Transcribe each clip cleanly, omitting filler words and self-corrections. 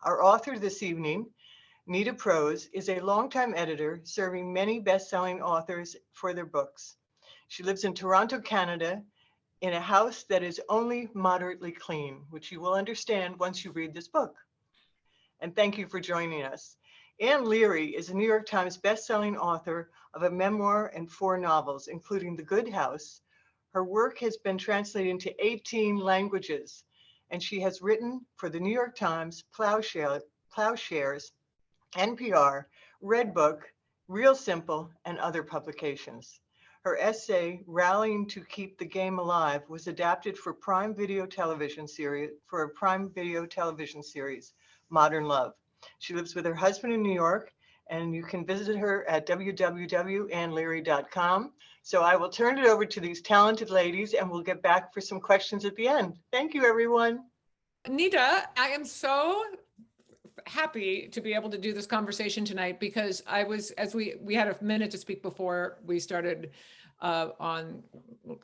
Our author this evening, Nita Prose, is a longtime editor serving many best-selling authors for their books. She lives in Toronto, Canada, in a house that is only moderately clean, which you will understand once you read this book. And thank you for joining us. Ann Leary is a New York Times best-selling author of a memoir and 4 novels, including The Good House. Her work has been translated into 18 languages, and she has written for the New York Times, Plowshares, NPR, Redbook, Real Simple, and other publications. Her essay, Rallying to Keep the Game Alive, was adapted for a Prime Video television series, Modern Love. She lives with her husband in New York, and you can visit her at www.annleary.com. So I will turn it over to these talented ladies, and we'll get back for some questions at the end. Thank you, everyone. Nita, I am so happy to be able to do this conversation tonight because we had a minute to speak before we started on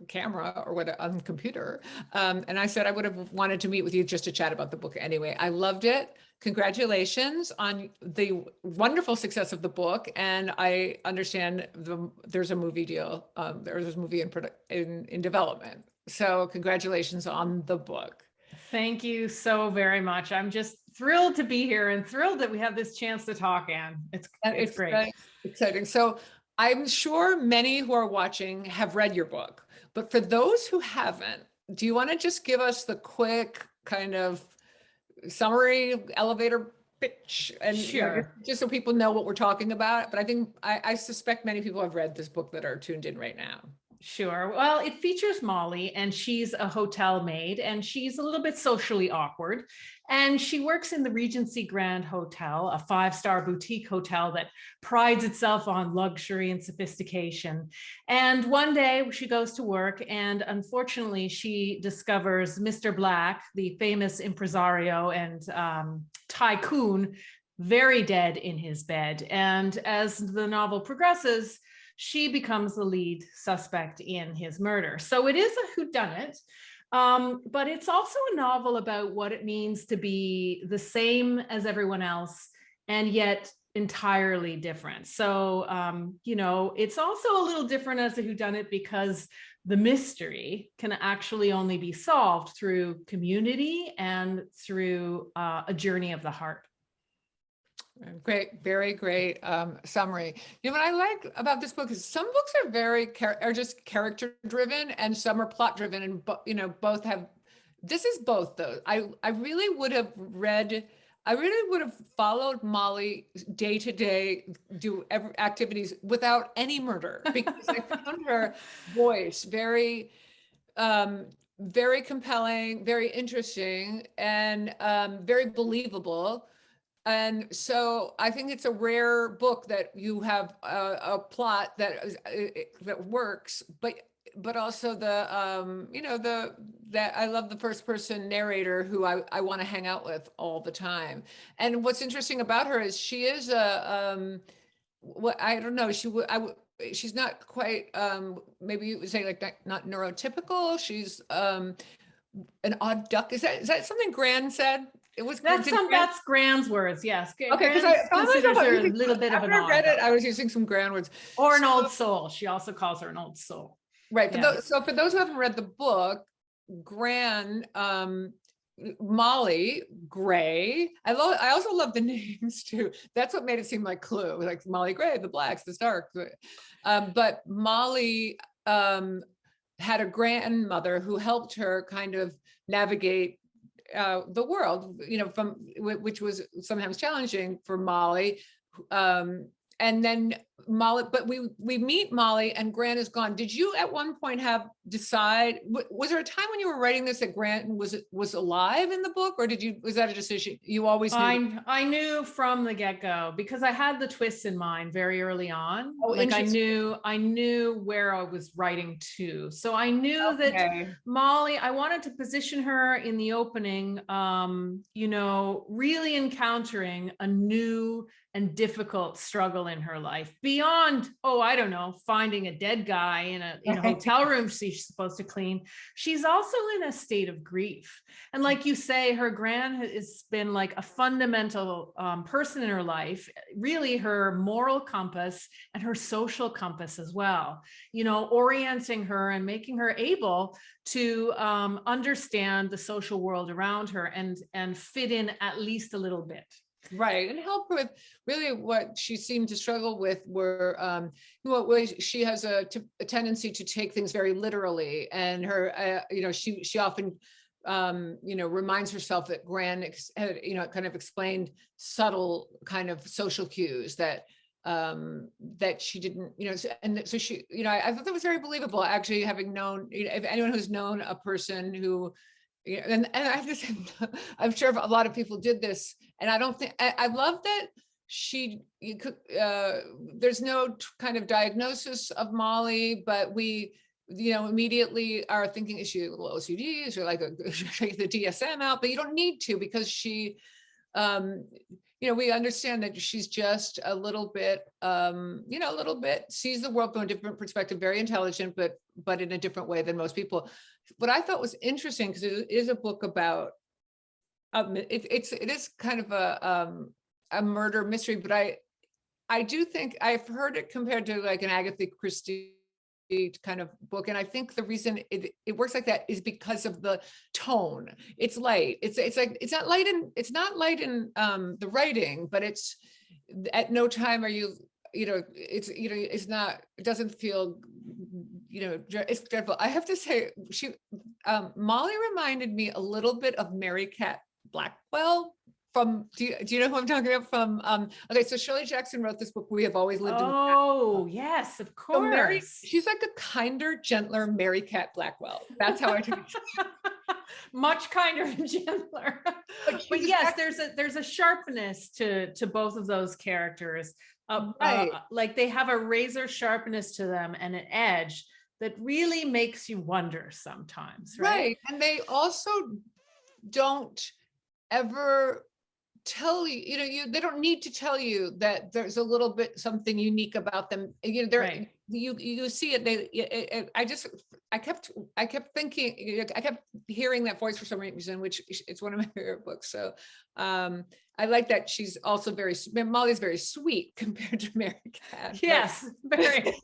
camera or on computer. And I said I would have wanted to meet with you just to chat about the book anyway. I loved it. Congratulations on the wonderful success of the book. And I understand there's a movie deal. There's a movie in development. So congratulations on the book. Thank you so very much. I'm just thrilled to be here and thrilled that we have this chance to talk, Ann. It's great. Exciting. So I'm sure many who are watching have read your book, but for those who haven't, do you want to just give us the quick kind of summary, elevator pitch, and sure, just so people know what we're talking about? But I think I suspect many people have read this book that are tuned in right now. Sure. Well, it features Molly, and she's a hotel maid, and she's a little bit socially awkward. And she works in the Regency Grand Hotel, a 5-star boutique hotel that prides itself on luxury and sophistication. And one day she goes to work, and unfortunately, she discovers Mr. Black, the famous impresario and tycoon, very dead in his bed. And as the novel progresses, she becomes the lead suspect in his murder. So it is a whodunit, but it's also a novel about what it means to be the same as everyone else and yet entirely different. So, it's also a little different as a whodunit because the mystery can actually only be solved through community and through a journey of the heart. Great, very great summary. What I like about this book is some books are just character driven and some are plot driven, and both have. This is both though. I really would have followed Molly day to day, do activities without any murder because I found her voice very compelling, very interesting, and very believable. And so I think it's a rare book that you have a plot that works, but also that I love the first person narrator who I want to hang out with all the time. And what's interesting about her is she is I don't know, she's not quite maybe you would say like not neurotypical. She's an odd duck. Is that something Gran said? That's Gran's words, yes. Okay, because I considers her a little bit of an odd. I read it, I was using some Gran words. Or an old soul. She also calls her an old soul. Right. Yes. So for those who haven't read the book, Gran, Molly, Gray. I also love the names too. That's what made it seem like Clue, like Molly Gray, the blacks, the Starks. But Molly had a grandmother who helped her kind of navigate the world, which was sometimes challenging for Molly. And then Molly, but we meet Molly and Gran is gone. Did you at one point was there a time when you were writing this that Gran was alive in the book, or was that a decision you always knew? I knew from the get-go because I had the twists in mind very early on. I knew where I was writing to. So I knew that Molly, I wanted to position her in the opening, really encountering a new and difficult struggle in her life, be beyond, oh, I don't know, finding a dead guy in a hotel room she's supposed to clean, she's also in a state of grief. And like you say, her Gran has been like a fundamental person in her life, really her moral compass and her social compass as well, you know, orienting her and making her able to understand the social world around her and fit in at least a little bit. Right, and help her with really what she seemed to struggle with were she has a tendency to take things very literally, and her she often reminds herself that Gran kind of explained subtle kind of social cues that she didn't, and so she, I thought that was very believable, actually, having known, if anyone who's known a person who, and I have to say, I'm sure a lot of people did this, and I don't think, I love that there's no kind of diagnosis of Molly, but we, immediately are thinking, is she a little OCD? Is she like take the DSM out? But you don't need to, because she, we understand that she's just a little bit, sees the world from a different perspective, very intelligent, but in a different way than most people. What I thought was interesting, because it is a book about, it is kind of a murder mystery, but I do think I've heard it compared to like an Agatha Christie kind of book, and I think the reason it works like that is because of the tone. It's light. It's like it's not light in the writing, but it's at no time are you it's not, it doesn't feel it's dreadful. I have to say, Molly reminded me a little bit of Mary Cat Blackwell from, do you know who I'm talking about? From okay, so Shirley Jackson wrote this book, We Have Always Lived in the Past. Oh yes, of course. So she's like a kinder, gentler Mary Cat Blackwell. That's how I took it. Much kinder and gentler. But yes, there's a sharpness to both of those characters. Right. Like they have a razor sharpness to them and an edge that really makes you wonder sometimes, right? And they also don't ever tell you, they don't need to tell you that there's a little bit something unique about them. Right. You see it. I kept thinking, I kept hearing that voice for some reason, which it's one of my favorite books. So I like that she's also Molly's very sweet compared to Mary Cat. Yes, very.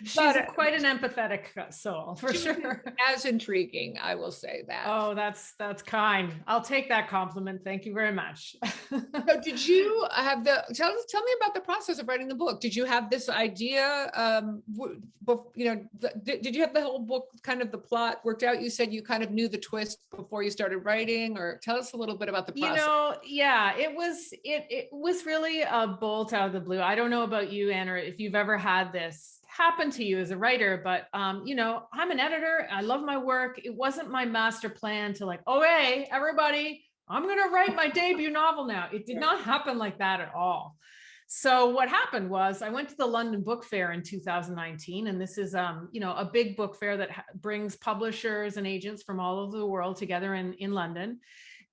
She's quite an empathetic soul, for sure. As intriguing, I will say that. Oh, that's kind. I'll take that compliment. Thank you very much. So did you have tell me about the process of writing the book? Did you have this idea? Did you have the whole book, kind of the plot worked out? You said you kind of knew the twist before you started writing, or tell us a little bit about the process. Yeah, it was really a bolt out of the blue. I don't know about you, Anna, if you've ever had this happen to you as a writer, but I'm an editor. I love my work. It wasn't my master plan to like, oh, hey, everybody, I'm going to write my debut novel now. It did not happen like that at all. So what happened was I went to the London Book Fair in 2019, and this is, a big book fair that brings publishers and agents from all over the world together in London.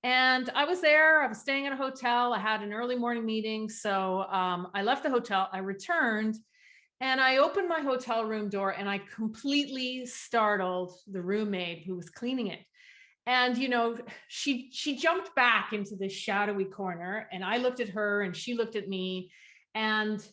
And I was there, I was staying at a hotel. I had an early morning meeting. So I left the hotel, I returned, and I opened my hotel room door, and I completely startled the roommate who was cleaning it. And, she jumped back into this shadowy corner, and I looked at her and she looked at me. And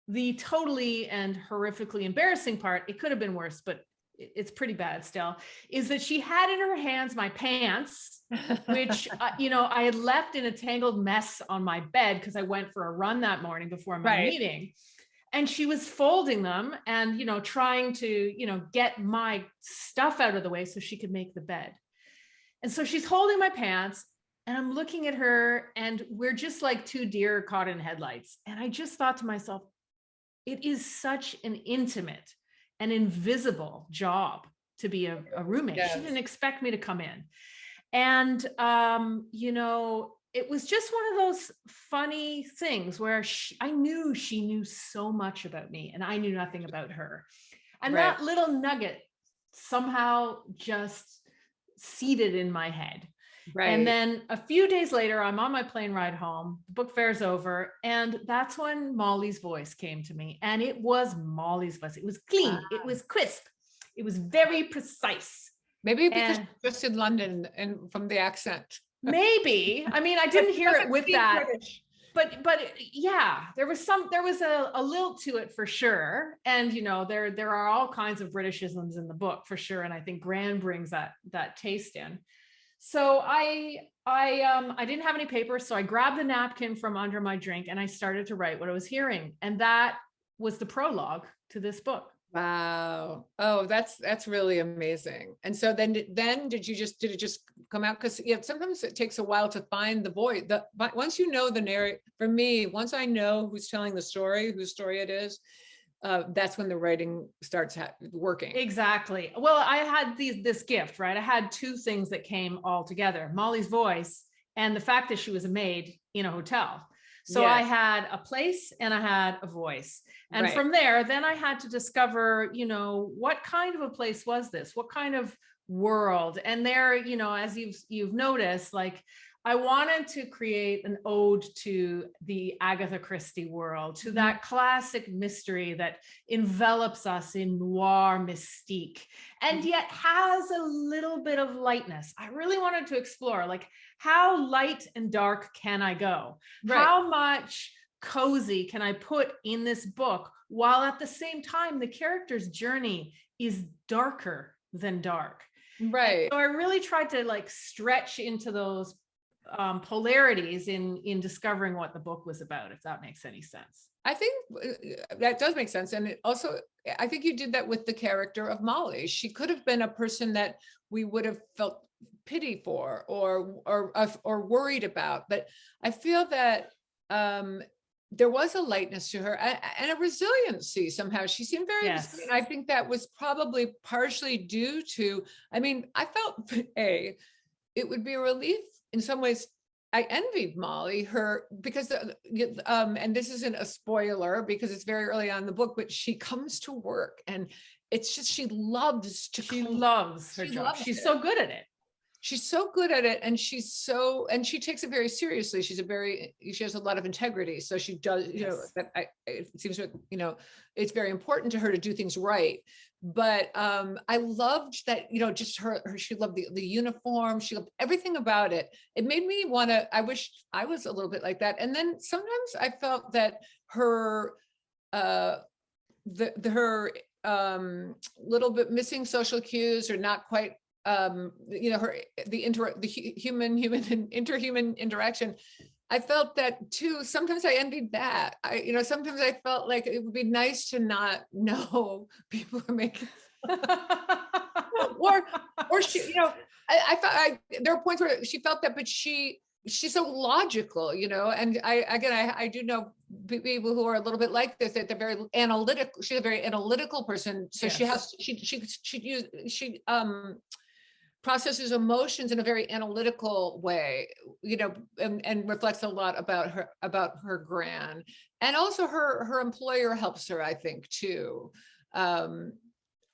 the totally and horrifically embarrassing part, it could have been worse, but it's pretty bad still, is that she had in her hands my pants, which, I had left in a tangled mess on my bed because I went for a run that morning before my meeting. And she was folding them and, trying to, get my stuff out of the way so she could make the bed. And so she's holding my pants, and I'm looking at her, and we're just like two deer caught in headlights. And I just thought to myself, it is such an intimate and invisible job to be a roommate. Yes. She didn't expect me to come in. And, it was just one of those funny things where I knew she knew so much about me and I knew nothing about her. And that little nugget somehow just seated in my head. Right. And then a few days later, I'm on my plane ride home, the book fair's over, and that's when Molly's voice came to me. And it was Molly's voice. It was clean, it was crisp, it was very precise. Maybe because And she's just in London and from the accent. maybe, I mean, I didn't hear it with that. But yeah, there was a lilt to it for sure. And you know, there are all kinds of Britishisms in the book for sure. And I think Gran brings that taste in. So I didn't have any paper, so I grabbed the napkin from under my drink and I started to write what I was hearing. And that was the prologue to this book. Wow. Oh, that's really amazing. And so then did it just come out? Because yeah, sometimes it takes a while to find the voice. But once you know the narrative, for me, once I know who's telling the story, whose story it is, that's when the writing starts working. Exactly. Well, I had this gift, right? I had two things that came all together: Molly's voice and the fact that she was a maid in a hotel. So Yes. I had a place and I had a voice. And Right. from there, then I had to discover, you know, what kind of a place was this? What kind of world? And there, you know, as you've noticed, like, I wanted to create an ode to the Agatha Christie world, to that classic mystery that envelops us in noir mystique, and yet has a little bit of lightness. I really wanted to explore, like, how light and dark can I go? Right. How much cozy can I put in this book, while at the same time, the character's journey is darker than dark. Right. And so I really tried to like stretch into those polarities in discovering what the book was about, if that makes any sense. I think that does make sense. And it also, I think you did that with the character of Molly. She could have been a person that we would have felt pity for or worried about. But I feel that there was a lightness to her and a resiliency somehow. She seemed very resilient. I think that was probably partially due to, I mean, I felt it would be a relief in some ways. I envied Molly because and this isn't a spoiler because it's very early on in the book, but she comes to work and it's just, she loves her job. She's so good at it. She's so good at it. And she takes it very seriously. She has a lot of integrity. So she does, you know, it seems, you know, it's very important to her to do things right. But I loved that, you know, just she loved the uniform. She loved everything about it. It made me want to, I wish I was a little bit like that. And then sometimes I felt that her, her little bit missing social cues, or not quite, you know, the interhuman interaction. I felt that too. Sometimes I envied that. You know, sometimes I felt like it would be nice to not know people are making, or she, you know, I thought there were points where she felt that, but she's so logical, you know. And I do know people who are a little bit like this, that they're very analytical. She's a very analytical person, so she processes emotions in a very analytical way, you know, and reflects a lot about her Gran. And also her employer helps her, I think, too.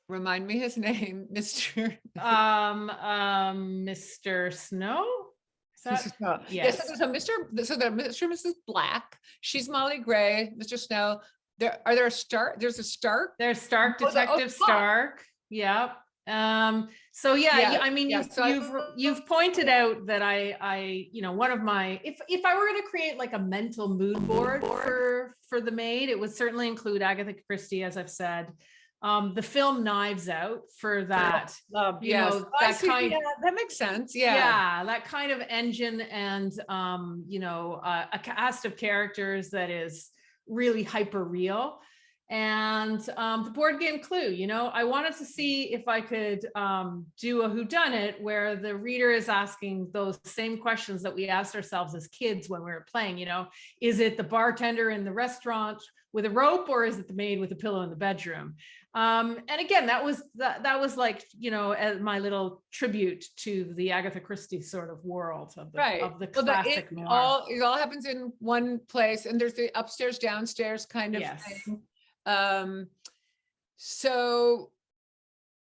Remind me his name, Mr. Mr. Snow? Yes. So Mr. and Mrs. Black, she's Molly Gray, Mr. Snow. There's a Stark, Detective Stark. Yep. So I mean, you've pointed out that I you know, one of my, if I were going to create like a mental mood board for the Maid, it would certainly include Agatha Christie, as I've said. The film Knives Out for that. You know, that makes sense. Yeah, that kind of engine, and you know, a cast of characters that is really hyper real. And the board game Clue, you know, I wanted to see if I could do a whodunit where the reader is asking those same questions that we asked ourselves as kids when we were playing. You know, is it the bartender in the restaurant with a rope, or is it the maid with a pillow in the bedroom? And again, that was like, you know, as my little tribute to the Agatha Christie sort of world of the classic noir. It all happens in one place, and there's the upstairs, downstairs kind of thing. So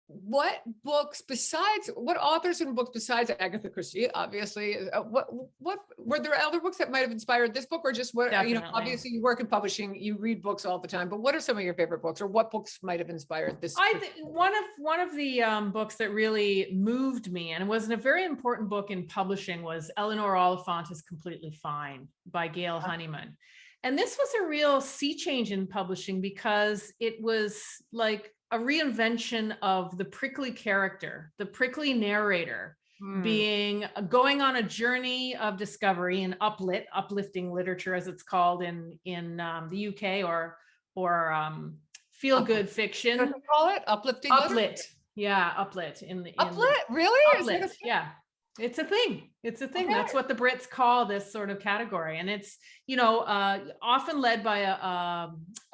what authors and books besides Agatha Christie, obviously, what were there other books that might have inspired this book, or just what, Definitely. obviously you work in publishing, you read books all the time, but what are some of your favorite books, or what books might have inspired this? One of the books that really moved me, and it was a very important book in publishing, was Eleanor Oliphant is Completely Fine by Gail Honeyman. And this was a real sea change in publishing, because it was like a reinvention of the prickly character, the prickly narrator, going on a journey of discovery in uplifting literature, as it's called in the UK, or feel good fiction. What do you call it? Uplifting Uplit. Yeah, uplit Uplit? Really? Uplit. Yeah. It's a thing. It's a thing. Okay. That's what the Brits call this sort of category. And it's, often led by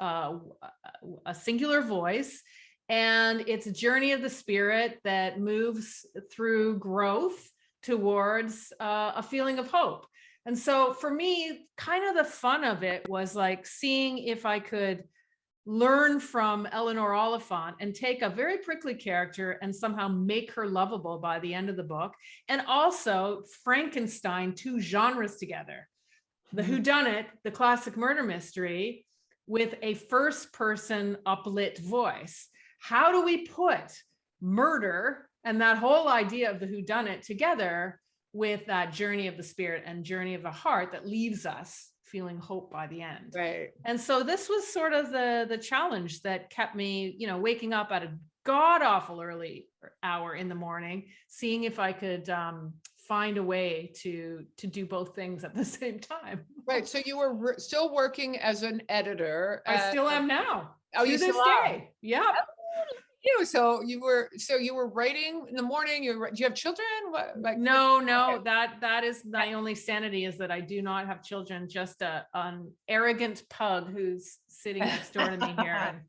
a singular voice. And it's a journey of the spirit that moves through growth towards a feeling of hope. And so for me, kind of the fun of it was like seeing if I could learn from Eleanor Oliphant and take a very prickly character and somehow make her lovable by the end of the book, and also Frankenstein two genres together, the whodunit, the classic murder mystery, with a first person uplit voice. How do we put murder and that whole idea of the whodunit together with that journey of the spirit and journey of the heart that leaves us feeling hope by the end? Right. And so this was sort of the challenge that kept me, waking up at a god awful early hour in the morning, seeing if I could find a way to do both things at the same time. Right. So you were still working as an editor. I still am now. Oh, you still are? Yeah. So you were writing in the morning. Do you have children? What, like, No, okay. that is my only sanity, is that I do not have children, just an arrogant pug who's sitting next door to me here.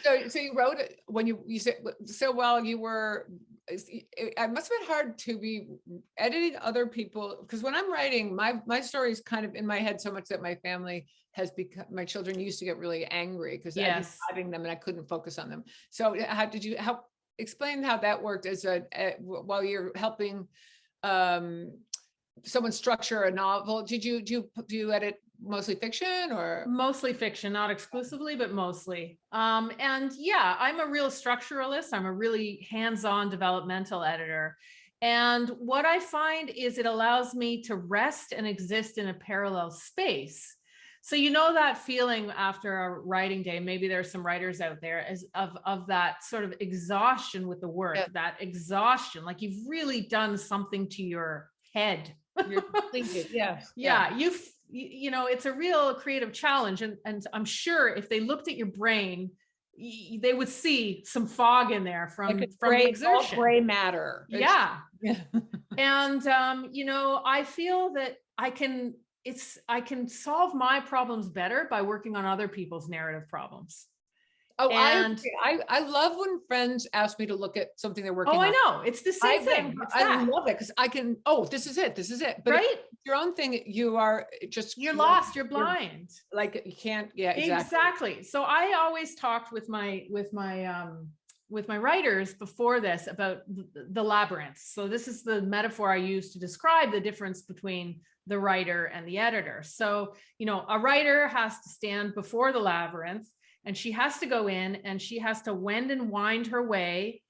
So you wrote it when you said, so while you were, it must have been hard to be editing other people, because when I'm writing, my story is kind of in my head so much that my family has become, my children used to get really angry because I was having them and I couldn't focus on them. So how did you explain how that worked as while you're helping someone structure a novel? Do you edit mostly fiction, or? Mostly fiction, not exclusively, but mostly. And yeah, I'm a real structuralist. I'm a really hands-on developmental editor. And what I find is it allows me to rest and exist in a parallel space. So that feeling after a writing day, maybe there's some writers out there of that sort of exhaustion with the work, that exhaustion, like you've really done something to your head. You're completed. It's a real creative challenge. And I'm sure if they looked at your brain, they would see some fog in there from the exertion. Gray matter. Yeah. And, I feel that I can solve my problems better by working on other people's narrative problems. Oh, and I love when friends ask me to look at something they're working on. Oh, I know. It's the same thing. I love it because I can, this is it. But right? Your own thing, you're lost, you're blind. Like you can't, exactly. So I always talked with my writers before this about the labyrinth. So this is the metaphor I use to describe the difference between the writer and the editor. So, a writer has to stand before the labyrinth, and she has to go in and she has to wend and wind her way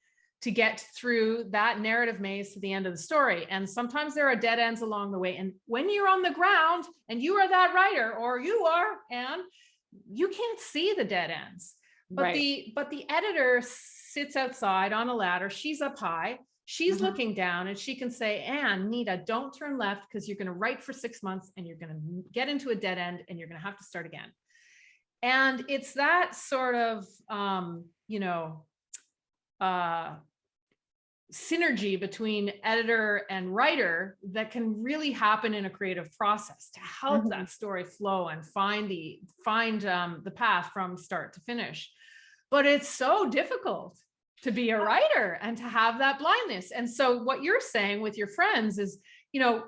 to get through that narrative maze to the end of the story. And sometimes there are dead ends along the way. And when you're on the ground and you are that writer, or you are, Anne, you can't see the dead ends. But the editor sits outside on a ladder. She's up high. She's looking down, and she can say, Anne, Nita, don't turn left, because you're going to write for 6 months and you're going to get into a dead end and you're going to have to start again. And it's that sort of, synergy between editor and writer that can really happen in a creative process to help that story flow and find the path from start to finish. But it's so difficult to be a writer and to have that blindness. And so what you're saying with your friends is,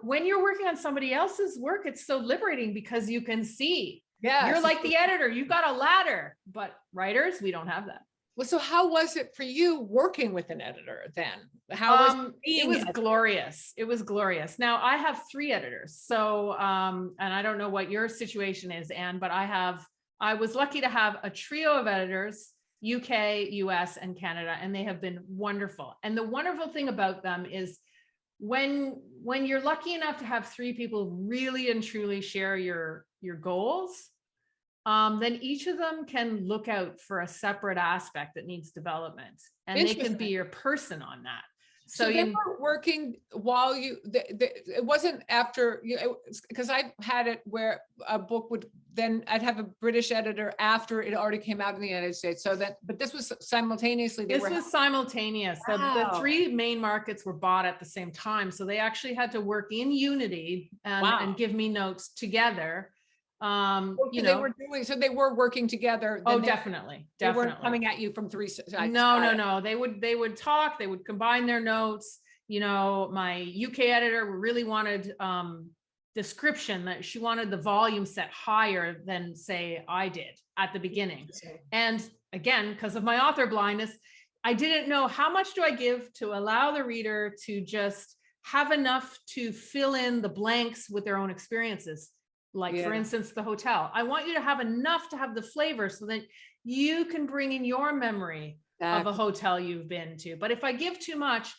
when you're working on somebody else's work, it's so liberating because you can see. You're like the editor, you've got a ladder, but writers, we don't have that. Well, so how was it for you working with an editor then? How was It being was editor? glorious. It was glorious. Now I have 3 editors. So, and I don't know what your situation is, Anne, but I was lucky to have a trio of editors, UK, US, and Canada, and they have been wonderful. And the wonderful thing about them is when you're lucky enough to have 3 people really and truly share your goals, then each of them can look out for a separate aspect that needs development, and they can be your person on that. So they were working while you, it wasn't after you, because I've had it where a book would, then I'd have a British editor after it already came out in the United States. So that, but this was simultaneously. This was simultaneous. Wow. The 3 main markets were bought at the same time. So they actually had to work in unity and give me notes together. You know, they were working together. Oh, definitely. They weren't coming at you from 3 sides. No. They would talk, they would combine their notes. You know, my UK editor really wanted description, that she wanted the volume set higher than, say, I did at the beginning. And again, because of my author blindness, I didn't know how much do I give to allow the reader to just have enough to fill in the blanks with their own experiences. Like, for instance, the hotel. I want you to have enough to have the flavor so that you can bring in your memory of a hotel you've been to. But if I give too much,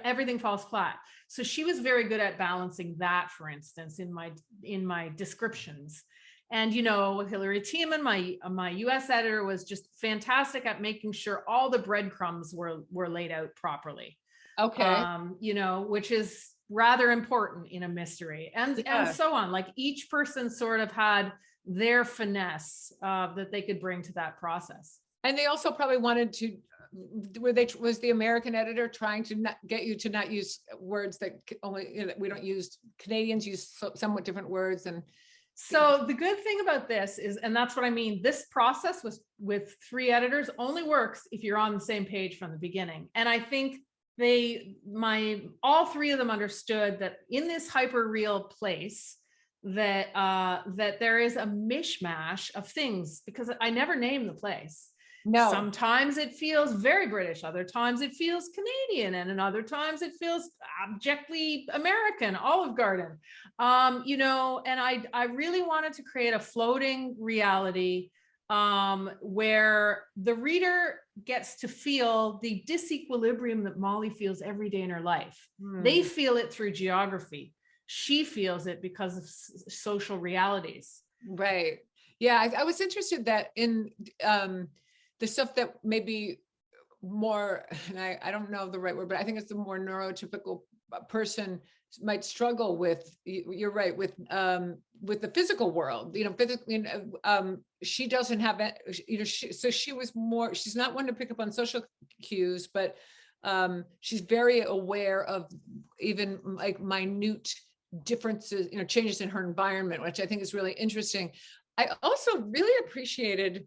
everything falls flat. So she was very good at balancing that, for instance, in my descriptions. And, you know, Hilary Tiemann, my US editor, was just fantastic at making sure all the breadcrumbs were laid out properly. Okay. You know, which is rather important in a mystery, and so on. Like, each person sort of had their finesse that they could bring to that process. And they also probably wanted to, was the American editor trying to not get you to not use words that only, you know, we don't use, Canadians use somewhat different words. And so the good thing about this is, and that's what I mean, this process with 3 editors only works if you're on the same page from the beginning. And I think all 3 of them understood that in this hyper real place, that there is a mishmash of things, because I never name the place. No. Sometimes it feels very British, other times it feels Canadian, and in other times it feels abjectly American, Olive Garden. You know, and I really wanted to create a floating reality where the reader gets to feel the disequilibrium that Molly feels every day in her life. They feel it through geography. She feels it because of social realities. Right. Yeah. I was interested that in the stuff that maybe more, and I don't know the right word, but I think it's the more neurotypical person might struggle with. You're right, with the physical world, you know, physically, she doesn't have it, you know, so she was more, she's not one to pick up on social cues, but she's very aware of even like minute differences, you know, changes in her environment, which I think is really interesting. I also really appreciated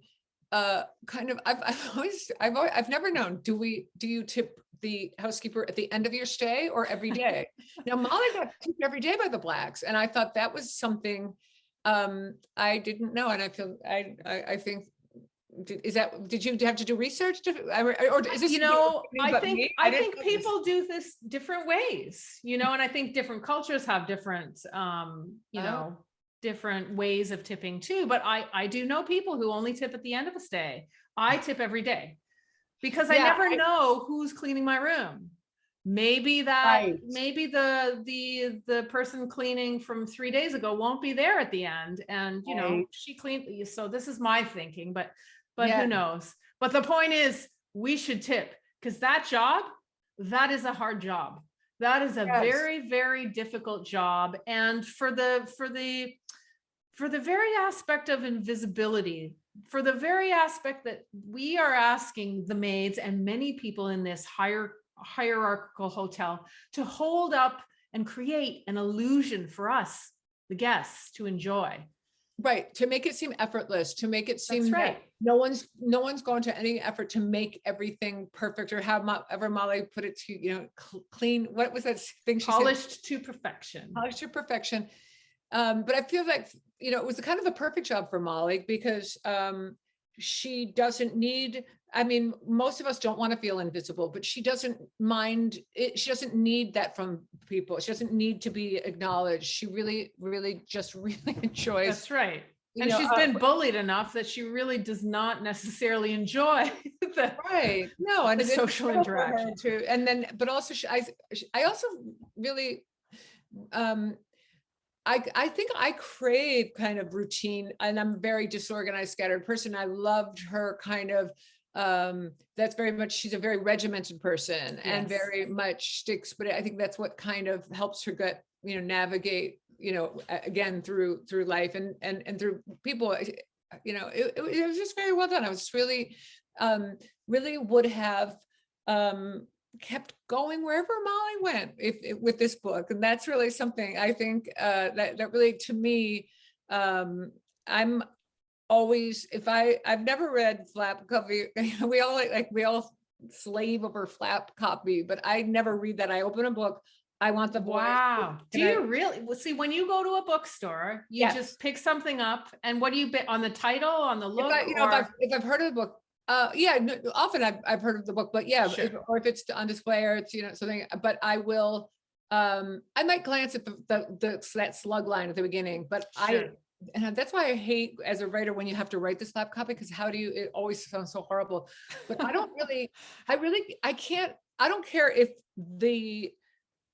kind of, I've never known, do you tip the housekeeper at the end of your stay or every day? Now, Molly got tipped every day by the Blacks, and I thought that was something I didn't know, and I feel I think, did you have to do research or is this, you know, I think people do this different ways, you know, and I think different cultures have different you know, different ways of tipping too. But I do know people who only tip at the end of a stay. I tip every day, because I never know who's cleaning my room. Maybe maybe the person cleaning from 3 days ago won't be there at the end, and you know, she cleaned. So this is my thinking, but who knows? But the point is, we should tip, because that job, that is a hard job. That is a very, very difficult job. And for the very aspect of invisibility, for the very aspect that we are asking the maids and many people in this hierarchical hotel to hold up and create an illusion for us, the guests, to enjoy. Right, to make it seem effortless, to make it seem that no one's going to any effort to make everything perfect, or have ever Molly put it to, you know, clean. What was that thing she said? Polished to perfection. Polished to perfection. But I feel like, you know, it was kind of the perfect job for Molly, because she doesn't need I mean, most of us don't want to feel invisible, but she doesn't mind it. She doesn't need that from people. She doesn't need to be acknowledged. She really, really just really enjoys. That's right. you And know, she's been bullied enough that she really does not necessarily enjoy the, right. No, and the it's social incredible for her interaction. too. And then, but also, I also really, I think I crave kind of routine, and I'm a very disorganized, scattered person. I loved her kind of, that's very much, she's a very regimented person and Yes. very much sticks, but I think that's what kind of helps her get, navigate, again, through life and through people, it was just very well done. I was really, really would have, kept going wherever Molly went with this book. And that's really something I think that really, to me, I'm always, I've never read flap copy. We all slave over flap copy, but I never read that. I open a book, I want the voice. Wow. Do you really? Well, see, when you go to a bookstore, you Yes. just pick something up, and what do you bet on the title, on the look? If I've heard of the book, often I've heard of the book, but yeah, Sure. or if it's on display or it's, something, but I will, I might glance at that slug line at the beginning, but Sure. and that's why I hate as a writer when you have to write the slap copy, because it always sounds so horrible. But I don't really, I can't, I don't care if the,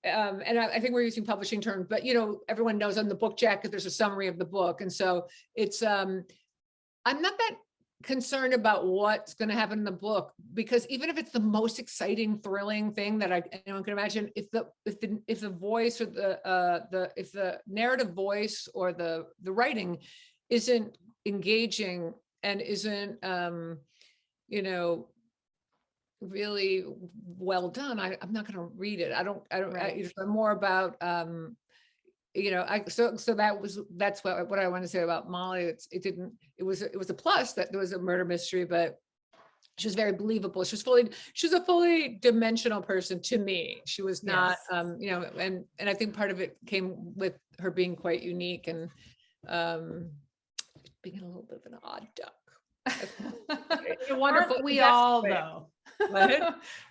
and I think we're using publishing terms, but everyone knows on the book jacket, there's a summary of the book. And so it's, I'm not that concerned about what's going to happen in the book, because even if it's the most exciting, thrilling thing that I can imagine, if the voice or if the narrative voice or the writing isn't engaging and isn't really well done, I'm not going to read it. I don't. Right. I'm more about that's what I want to say about Molly. It was a plus that there was a murder mystery, but she was very believable. She was a fully dimensional person to me. She was not, Yes. and I think part of it came with her being quite unique and being a little bit of an odd duck. Aren't we all though?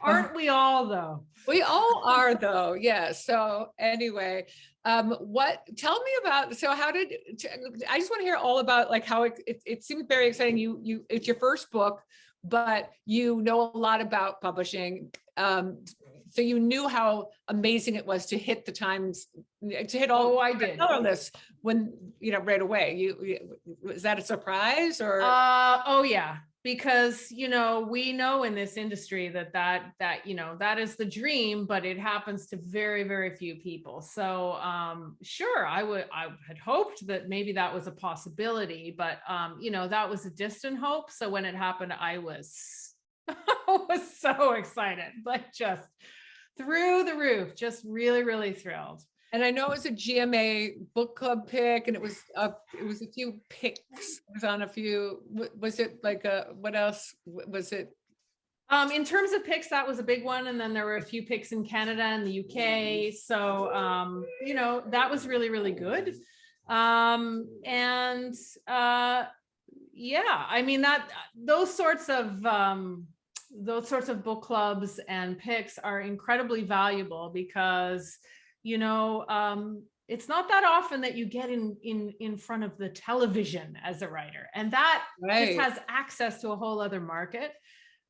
Aren't we all though? We all are though. Yeah. So anyway, tell me about, so how I just want to hear all about like how it seemed very exciting. It's your first book, but you know a lot about publishing. So you knew how amazing it was to hit the Times, to hit all. Oh, I did. This when, right away. Was that a surprise or? Oh yeah. Because, we know in this industry that is the dream, but it happens to very, very few people. So sure, I had hoped that maybe that was a possibility, but that was a distant hope. So when it happened, I was so excited, like just through the roof, just really, really thrilled. And I know it was a GMA book club pick, and it was a few picks. It was on a few. Was it like what else was it? In terms of picks, that was a big one, and then there were a few picks in Canada and the UK. So that was really, really good. Yeah, I mean those sorts of book clubs and picks are incredibly valuable because it's not that often that you get in front of the television as a writer, and that just has access to a whole other market.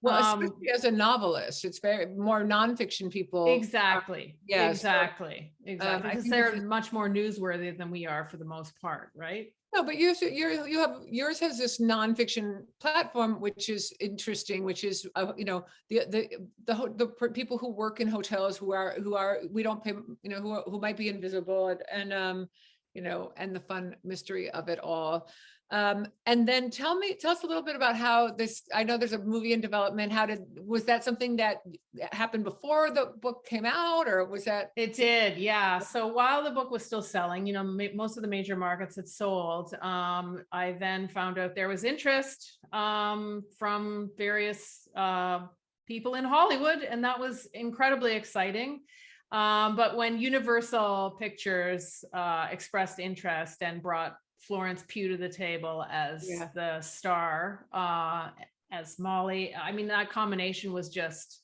Well, especially as a novelist, it's very more nonfiction people. Exactly. Yeah, exactly. Because they're much more newsworthy than we are for the most part, right? No, but yours has this nonfiction platform, which is interesting, which is the people who work in hotels who we don't pay, who might be invisible, and and the fun mystery of it all. And then tell us a little bit about how this, I know there's a movie in development. Was that something that happened before the book came out, or was that? It did, yeah. So while the book was still selling, most of the major markets had sold. I then found out there was interest from various people in Hollywood, and that was incredibly exciting. But when Universal Pictures expressed interest and brought Florence Pugh to the table as the star, as Molly. I mean, that combination was just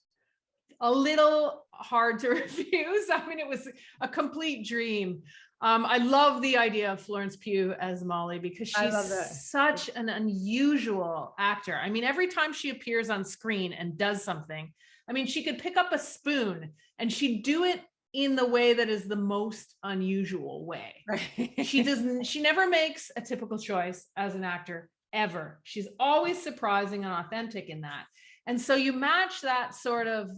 a little hard to refuse. I mean, it was a complete dream. I love the idea of Florence Pugh as Molly because she's such an unusual actor. I mean, every time she appears on screen and does something, I mean, she could pick up a spoon and she'd do it in the way that is the most unusual way. Right. She never makes a typical choice as an actor, ever. She's always surprising and authentic in that. And so you match that sort of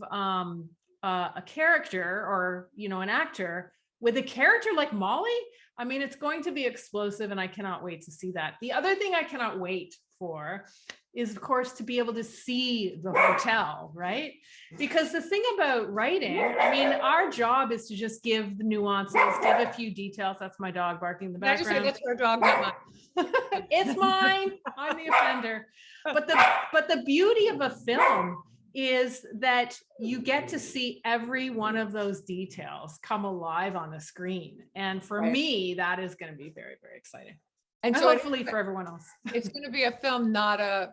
a character or, you know, an actor with a character like Molly. I mean, it's going to be explosive and I cannot wait to see that. The other thing I cannot wait for is, of course, to be able to see the hotel, right? Because the thing about writing, I mean, our job is to just give the nuances, give a few details. That's my dog barking in the background. I just say that's your dog, not mine. It's mine. I'm the offender. But the beauty of a film is that you get to see every one of those details come alive on the screen. And for me, that is going to be very, very exciting. And so hopefully for everyone else. It's going to be a film, not a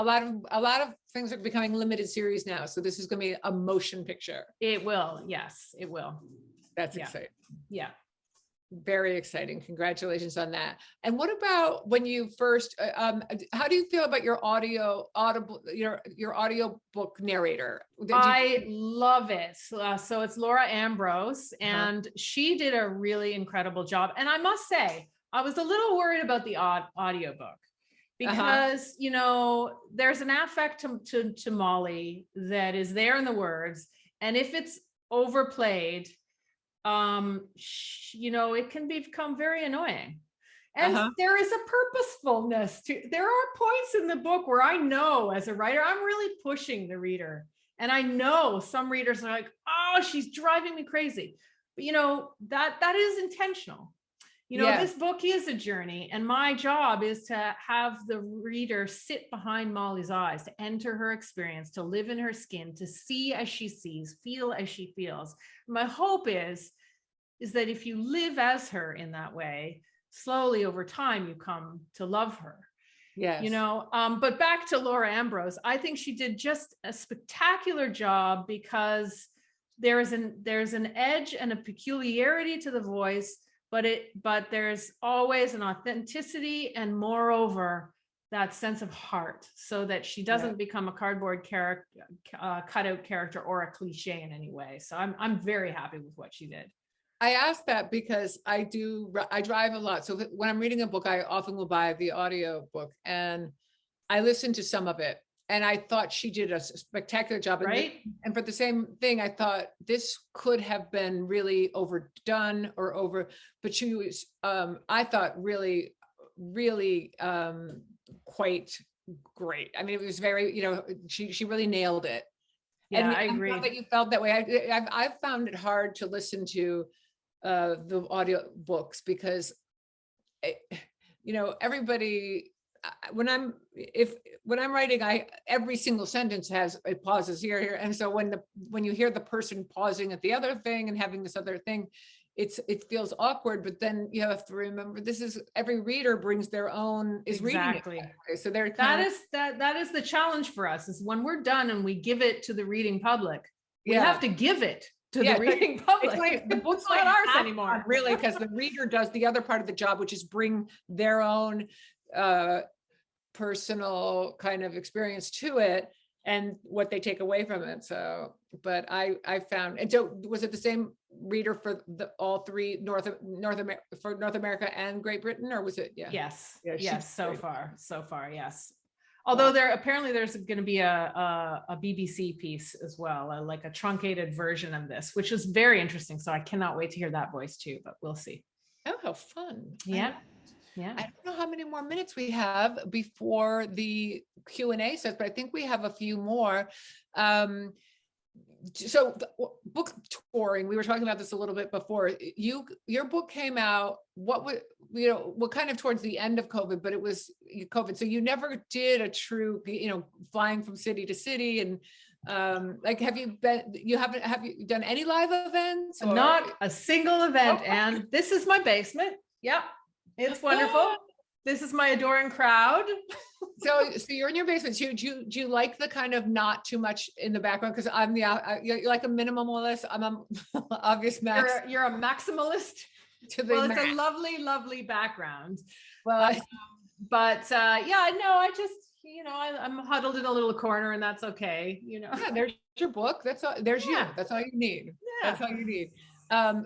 lot of things are becoming limited series now. So this is going to be a motion picture. It will. Yes, it will. That's exciting. Yeah. Very exciting. Congratulations on that. And what about when you first, how do you feel about your audio book narrator? I love it. So it's Laura Ambrose, and she did a really incredible job. And I must say, I was a little worried about the audiobook because, you know, there's an affect to Molly that is there in the words. And if it's overplayed, you know, it can become very annoying. And there is a purposefulness to, there are points in the book where I know as a writer, I'm really pushing the reader. And I know some readers are like, oh, she's driving me crazy. But you know, that is intentional. You know, this book is a journey, and my job is to have the reader sit behind Molly's eyes, to enter her experience, to live in her skin, to see as she sees, feel as she feels. My hope is that if you live as her in that way, slowly over time, you come to love her. Yes. You know, but back to Laura Ambrose, I think she did just a spectacular job because there's an edge and a peculiarity to the voice, but there's always an authenticity and moreover that sense of heart, so that she doesn't become a cardboard character, cutout character or a cliche in any way. So I'm very happy with what she did. I asked that because I drive a lot. So when I'm reading a book, I often will buy the audio book, and I listen to some of it. And I thought she did a spectacular job. Right. And for the same thing, I thought this could have been really overdone but she was, I thought really, really quite great. I mean, it was very, you know, she really nailed it. Yeah, and I agree. I'm glad that you felt that way. I've found it hard to listen to the audio books because, you know, everybody, when I'm writing, every single sentence has it pauses here. And so when you hear the person pausing at the other thing and having this other thing, it feels awkward, but then you have to remember every reader brings their own, is exactly. reading it. So that is the challenge for us, is when we're done and we give it to the reading public, we have to give it to the reading public. It's like, the book's not ours anymore. Really, because the reader does the other part of the job, which is bring their own personal kind of experience to it and what they take away from it. So, but I found, and so was it the same reader for all three North America and Great Britain, or was it? Yes. So great. far, yes. Although there's going to be a BBC piece as well, like a truncated version of this, which is very interesting. So I cannot wait to hear that voice too, but we'll see. Oh, how fun. Yeah. I don't know how many more minutes we have before the Q&A sets, but I think we have a few more. So book touring, we were talking about this a little bit before. Your book came out, what kind of towards the end of COVID, but it was COVID. So you never did a true, flying from city to city, and have you done any live events? Or? Not a single event. And this is my basement. Yep. It's wonderful. This is my adoring crowd. So you're in your basement. Do you like the kind of not too much in the background? Because I'm you're like a minimalist. I'm a obvious max. You're a maximalist. To the Well, max. it's a lovely, lovely background. Well, Yeah, no, I just, I'm huddled in a little corner, and that's okay. Yeah, there's your book. That's all. There's you. That's all you need. Yeah. That's all you need.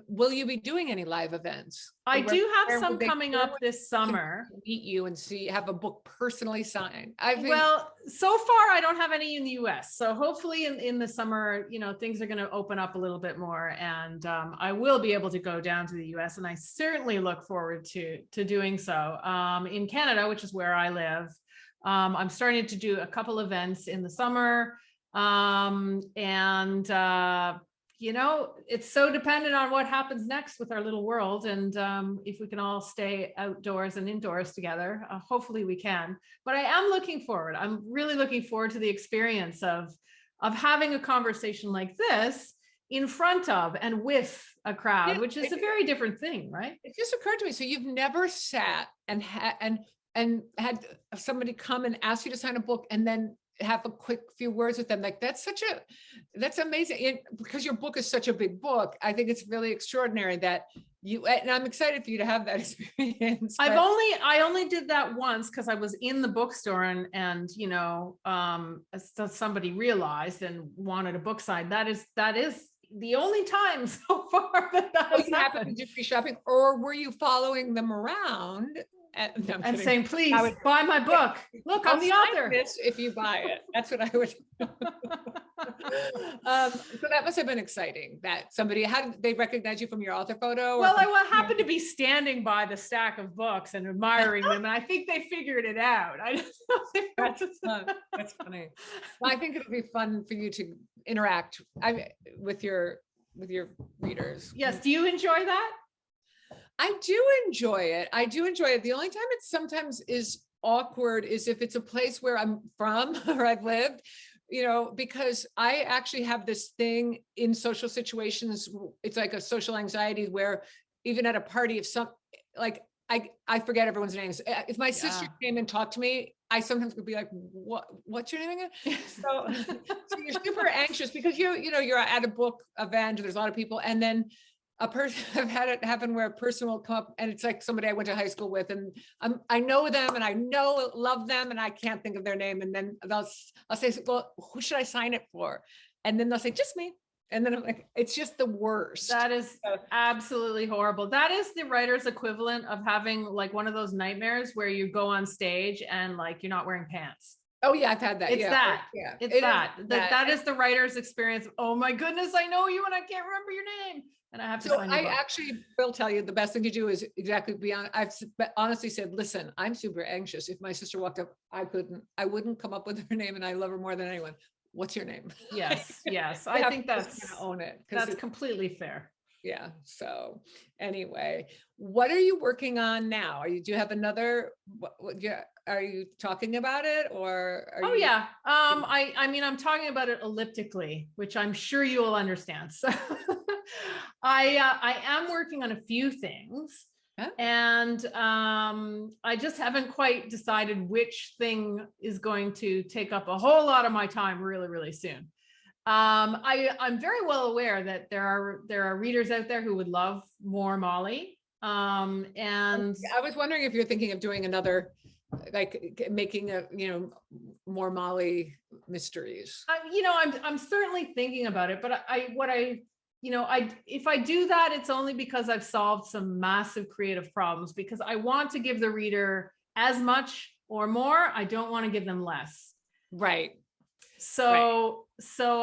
Will you be doing any live events? I do have Where some would they coming go up this summer. to meet you and have a book personally signed? Well, so far I don't have any in the US. So hopefully in the summer, things are going to open up a little bit more, and I will be able to go down to the US, and I certainly look forward to doing so. In Canada, which is where I live, I'm starting to do a couple events in the summer. It's so dependent on what happens next with our little world, and if we can all stay outdoors and indoors together, hopefully we can. But I am looking forward. I'm really looking forward to the experience of having a conversation like this in front of and with a crowd, which is a very different thing, right? It just occurred to me. So you've never sat and had somebody come and ask you to sign a book and then have a quick few words with them. Like that's amazing. Because your book is such a big book. I think it's really extraordinary that and I'm excited for you to have that experience. I only did that once because I was in the bookstore and somebody realized and wanted a book signed. That is the only time so far that has happened. Did you be shopping, or were you following them around and saying, please buy my book. Look, I'm the author. This if you buy it. That's what I would. So that must have been exciting that how did they recognize you from your author photo? Well, I happened to be standing by the stack of books and admiring them, and I think they figured it out. That's funny. Well, I think it'll be fun for you to interact with your readers. Yes. Do you enjoy that? I do enjoy it. The only time it sometimes is awkward is if it's a place where I'm from or I've lived, because I actually have this thing in social situations. It's like a social anxiety where even at a party, I forget everyone's names. If my sister came and talked to me, I sometimes would be like, what's your name again? So you're super anxious because you're at a book event, there's a lot of people, and then a person, I've had it happen where a person will come up and it's like somebody I went to high school with, and I know them and love them, and I can't think of their name. And then I'll say, well, who should I sign it for? And then they'll say, just me. And then I'm like, it's just the worst. That is absolutely horrible. That is the writer's equivalent of having like one of those nightmares where you go on stage and like, you're not wearing pants. Oh yeah, I've had that. It's that. Yeah. It's that is the writer's experience. Oh my goodness, I know you and I can't remember your name. And I have to sign your book. Actually will tell you the best thing to do is exactly I've honestly said, listen, I'm super anxious. If my sister walked up, I wouldn't come up with her name, and I love her more than anyone. What's your name? Yes. I think that's own it. That's completely fair. Yeah. So anyway, what are you working on now? Do you have another? Are you talking about it, or? Yeah. I mean, I'm talking about it elliptically, which I'm sure you will understand. So I am working on a few things. Huh? And I just haven't quite decided which thing is going to take up a whole lot of my time really, really soon. I'm very well aware that there are readers out there who would love more Molly. And I was wondering if you're thinking of doing another, like making more Molly mysteries. I'm certainly thinking about it, but if I do that, it's only because I've solved some massive creative problems, because I want to give the reader as much or more. I don't want to give them less. Right. So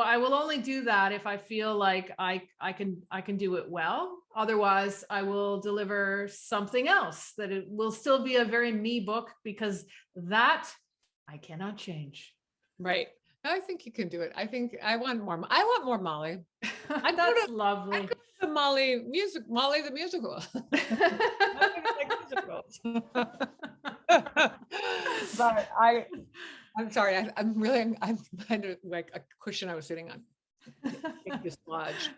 I will only do that if I feel like I can do it well. Otherwise, I will deliver something else that it will still be a very me book, because that I cannot change. Right. I think you can do it. I think I want more Molly. That's lovely. I could do Molly the musical. But I'm sorry. I'm kind of like a cushion I was sitting on. Dislodged.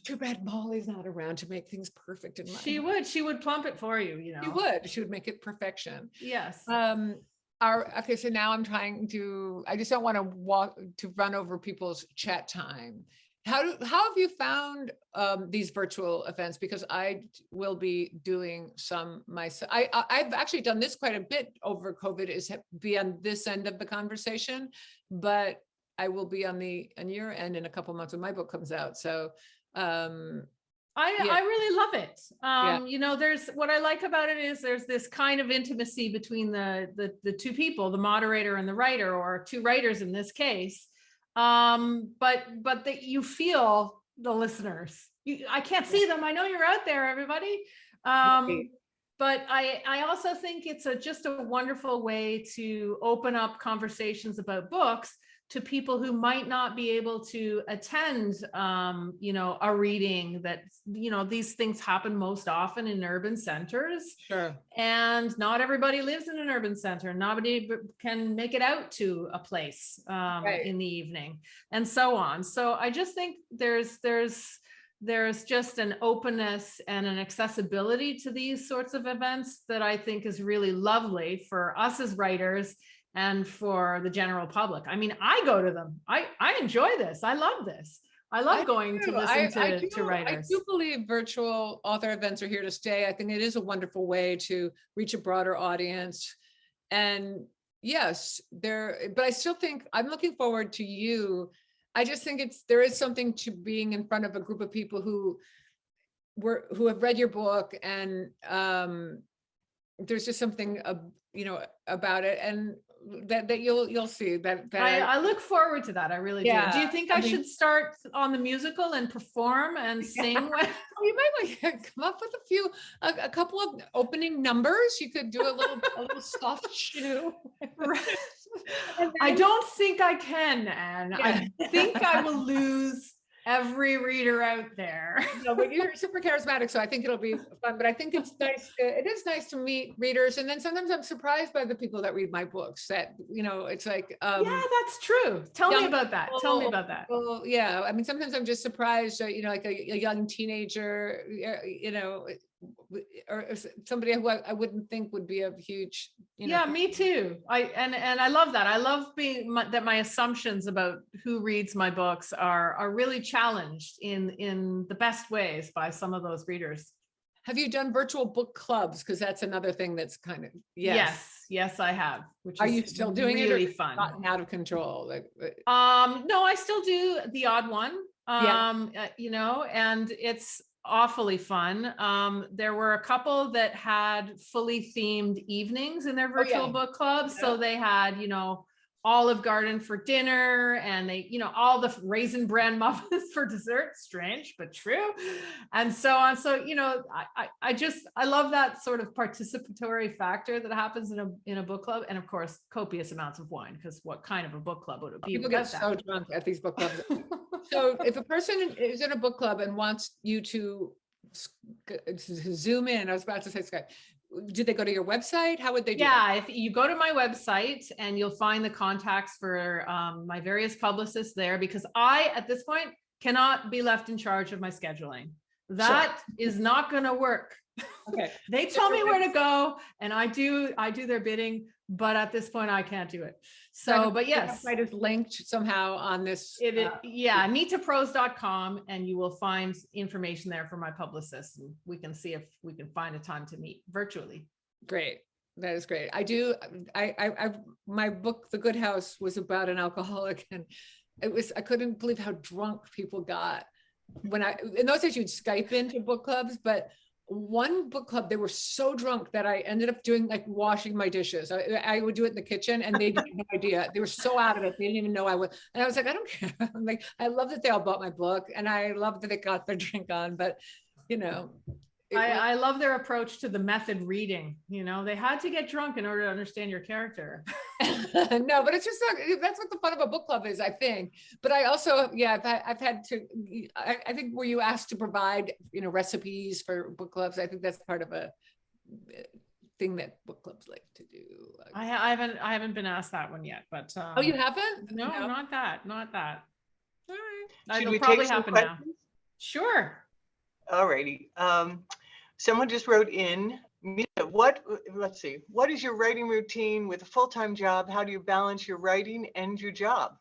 too bad Molly's not around to make things perfect in my She would plump it for you, you know. She would make it perfection. Yes. Okay, so now I'm trying to, I just don't want to run over people's chat time. How have you found these virtual events? Because I will be doing some myself. I've actually done this quite a bit over COVID, is be on this end of the conversation, but I will be on your end in a couple months when my book comes out. So I really love it. Yeah. You know, there's what I like about it is there's this kind of intimacy between the two people, the moderator and the writer, or two writers in this case. But that you feel the listeners. I can't see them. I know you're out there, everybody. But I also think it's just a wonderful way to open up conversations about books to people who might not be able to attend, you know, a reading that, you know, these things happen most often in urban centers. Sure. And not everybody lives in an urban center. Nobody can make it out to a place in the evening and so on. So I just think there's just an openness and an accessibility to these sorts of events that I think is really lovely for us as writers and for the general public. I mean, I go to them. I enjoy this. I love this. I love going to listen to writers. I do believe virtual author events are here to stay. I think it is a wonderful way to reach a broader audience. And yes, but I still think I'm looking forward to you. I just think there is something to being in front of a group of people who have read your book, and there's just something you know, about it, and that you'll see that I look forward to that. I really do. Do you think I should start on the musical and perform and sing? You might like come up with a couple of opening numbers. You could do a little soft shoe. I don't think I can, Anne. I think I will lose every reader out there. No, but you're super charismatic, so I think it'll be fun. But I think it's nice. It is nice to meet readers, and then sometimes I'm surprised by the people that read my books. That, you know, it's like yeah, that's true. Tell me about that. Tell me about that. Well, yeah, I mean, sometimes I'm just surprised. You know, like a young teenager, you know, or somebody who I wouldn't think would be a huge, you know. Yeah, me too. And I love that. I love that my assumptions about who reads my books are really challenged in the best ways by some of those readers. Have you done virtual book clubs? Because that's another thing that's kind of yes, I have. Which are you still doing really it? Or fun? Gotten out of control. No, I still do the odd one. You know, and it's awfully fun. There were a couple that had fully themed evenings in their virtual book clubs. So they had, you know, Olive Garden for dinner, and they, you know, all the raisin bran muffins for dessert. Strange, but true. And so on. So, you know, I love that sort of participatory factor that happens in a book club. And of course, copious amounts of wine, because what kind of a book club would it be? People get so drunk at these book clubs. So if a person is in a book club and wants you to zoom in, I was about to say Skype, did they go to your website? How would they do that? If you go to my website, and you'll find the contacts for my various publicists there, because I, at this point, cannot be left in charge of my scheduling. That is not going to work. Okay. They tell me where to go, and I do their bidding, but at this point I can't do it. So, but yes, the website is linked somehow on this. nitaprose.com, and you will find information there for my publicist, and we can see if we can find a time to meet virtually. Great. That is great. My book, The Good House, was about an alcoholic, and I couldn't believe how drunk people got in those days you'd Skype into book clubs, but one book club, they were so drunk that I ended up doing like washing my dishes. I would do it in the kitchen, and they had no idea. They were so out of it. They didn't even know I would. And I was like, I don't care. I'm like, I love that they all bought my book, and I love that they got their drink on, but you know. I love their approach to the method reading. You know, they had to get drunk in order to understand your character. No, but it's just that's what the fun of a book club is, I think. But I also, I've had to. I think were you asked to provide, you know, recipes for book clubs? I think that's part of a thing that book clubs like to do. I haven't been asked that one yet, but oh, you haven't? No, not that. All right. Should It'll we probably take some happen questions? now. Sure. All righty. Someone just wrote in, Nita, let's see, what is your writing routine with a full-time job? How do you balance your writing and your job?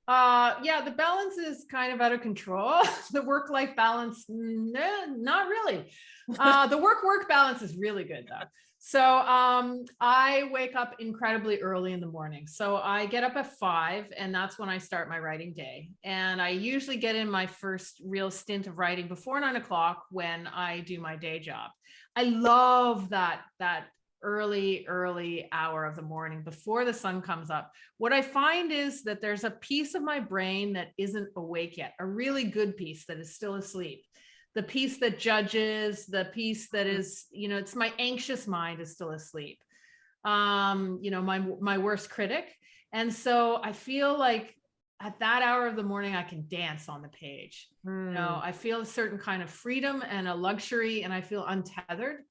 Yeah, the balance is kind of out of control. The work-life balance, not really. The work-work balance is really good though. So I wake up incredibly early in the morning. So I get up at 5 and that's when I start my writing day. And I usually get in my first real stint of writing before 9 o'clock when I do my day job. I love that early hour of the morning before the sun comes up. What I find is that there's a piece of my brain that isn't awake yet, a really good piece that is still asleep. The piece that judges, the piece that is, it's my anxious mind is still asleep. My worst critic. And so I feel like at that hour of the morning, I can dance on the page. I feel a certain kind of freedom and a luxury, and I feel untethered.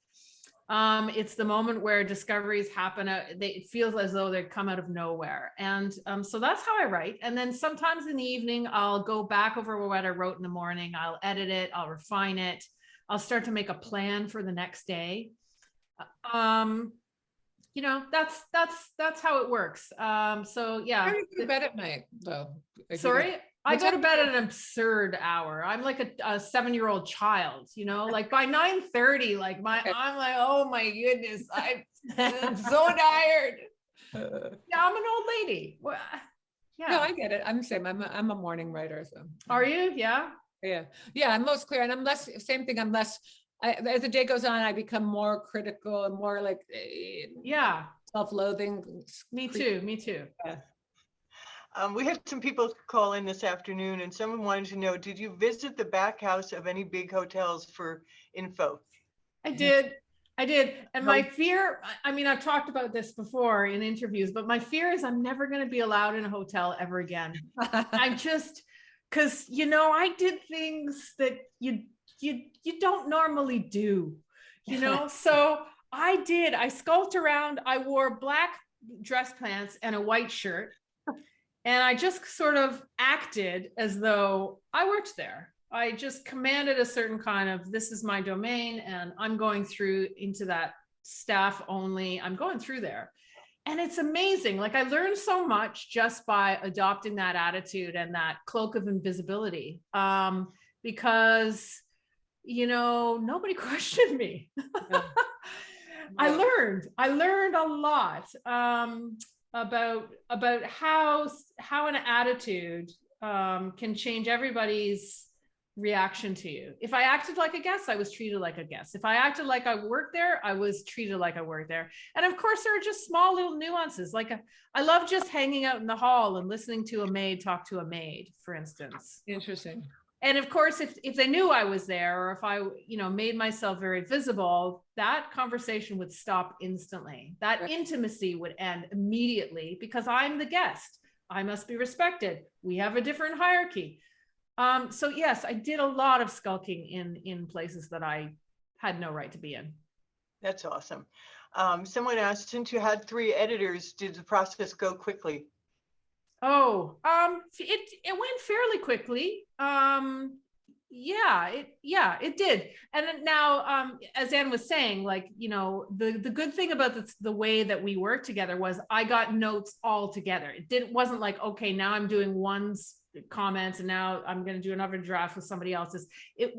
It's the moment where discoveries happen. It feels as though they come out of nowhere. And so that's how I write. And then sometimes in the evening, I'll go back over what I wrote in the morning. I'll edit it. I'll refine it. I'll start to make a plan for the next day. That's how it works. So yeah. How do you go to bed at night though? Sorry? I go to bed at an absurd hour. I'm like a 7-year-old child, like by 9:30, I'm like, oh my goodness, I'm so tired. Yeah, I'm an old lady. Well, yeah. No, I get it. I'm the same. I'm a morning writer. So. Are you? Yeah. Yeah. I'm most clear. And same thing. As the day goes on, I become more critical and more like, self-loathing. Me too. Yeah. We had some people call in this afternoon and someone wanted to know, did you visit the back house of any big hotels for info? I did. And my fear, I've talked about this before in interviews, but my fear is I'm never going to be allowed in a hotel ever again. Because, I did things that you don't normally do, so I skulked around. I wore black dress pants and a white shirt. And I just sort of acted as though I worked there. I just commanded a certain kind of, this is my domain and I'm going through into that staff only. I'm going through there. And it's amazing. Like I learned so much just by adopting that attitude and that cloak of invisibility. Because, nobody questioned me. Yeah. I learned a lot. About how an attitude can change everybody's reaction to you. If I acted like a guest, I was treated like a guest. If I acted like I worked there, I was treated like I worked there. And of course, there are just small little nuances. Like I love just hanging out in the hall and listening to a maid talk to a maid, for instance. Interesting. And of course, if they knew I was there, or if I, made myself very visible, that conversation would stop instantly. That intimacy would end immediately because I'm the guest. I must be respected. We have a different hierarchy. So yes, I did a lot of skulking in places that I had no right to be in. That's awesome. Someone asked, since you had 3 editors, did the process go quickly? Oh, it went fairly quickly. It did. And then now, as Ann was saying, the good thing about the way that we worked together was I got notes all together. Wasn't like, okay, now I'm doing one's comments and now I'm going to do another draft with somebody else's.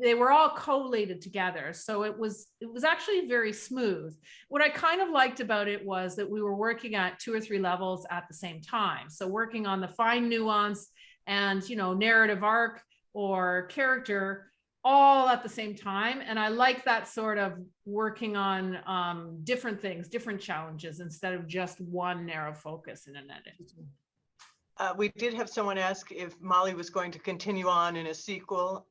They were all collated together. So it was actually very smooth. What I kind of liked about it was that we were working at 2 or 3 levels at the same time. So working on the fine nuance and, narrative arc or character all at the same time. And I like that sort of working on different things, different challenges, instead of just one narrow focus in an edit. We did have someone ask if Molly was going to continue on in a sequel